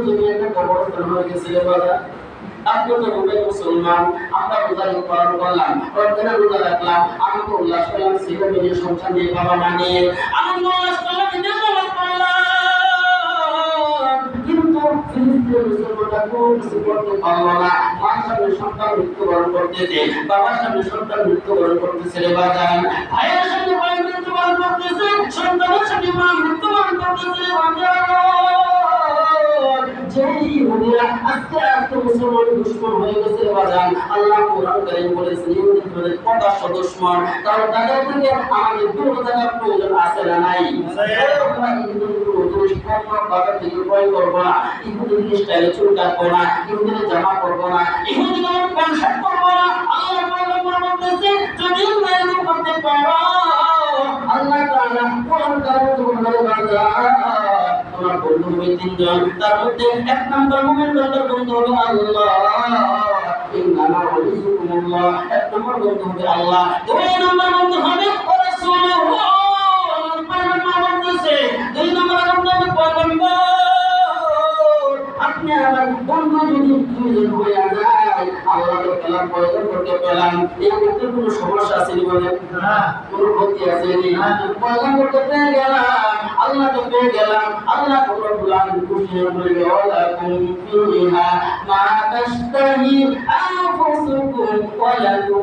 জমি একটা কবরস্থান হয়ে গেছে বাবা। আপনি তো রোজা মুসলমান, আমরা রোজা পালন করলাম, রমজানের রোজা রাখলাম, আনন্দ উল্লাস করলাম, ছেলে মেয়ে সংসার নিয়ে বাবা মা নিয়ে আনন্দ উল্লাস করলাম, ঈদের নামাজ পড়লাম, কিন্তু ফিলিস্তিনের মুসলমানরা কোনো কিছু করতে পারলো না। মার সামনে সন্তান মৃত্যুবরণ করতেছে, বাবার সামনে সন্তান মৃত্যুবরণ করতেছে রে বাজান, ভাইয়ের সামনে ভাই মৃত্যুবরণ করতেছে, সন্তানের সামনে মা মৃত্যুবরণ করতেছে রে বাজান। যেই ইহুদিরা আস্তে আস্তে মুসলমান দুশমন হয়ে গেছে বাজান, আল্লাহ কোরআন কারীম বলেছেন ইহুদিদের প্রকাশ্য দুশমন, কারণ তাদের থেকে আমাদের দূরে থাকার প্রয়োজন আছে না নাই? বাজার থেকে ক্রয় করবো না, ইহুদিদের স্টাইলে চুল কাটবো না, ইহুদিদের জামা পরবো না, ইহুদিদের প্যান্ট করবো না। আল্লাহ বলতেছে যদি করতে পারো, আল্লাহ তাআলা কোরআন কারীম বলে বাজান তোমার বন্ধু হবে তিনজন, তার মধ্যে এক নম্বর মুমিন বান্দার বন্ধু হবে আল্লাহ, ইন্নামা ওয়ালিকুমুল্লাহ, এক নম্বর বন্ধু হবে আল্লাহ, দুই নম্বর বন্ধু হবে রাসূলুহু, পয়গম্বর বলতেছে দুই নম্বর বন্ধু হবে পয়গম্বর। আপনি আমার বন্ধু যদি দুইজন হয়ে যায়, আল্লাহকে পেলাম, পয়গম্বরকে পেলাম, এর মধ্যে কোনো সমস্যা আছে নি বলেন? না, কোনো ক্ষতি আছে নি? পয়গম্বরকে পেয়ে গেলাম, আল্লাহকে পেয়ে গেলাম, আল্লাহ রব্বুল আলামিন খুশি হয়ে বলবে ওয়ালাকুম ফিহা মা তাশতাহি আনফুসুকুম ওয়া লাকুম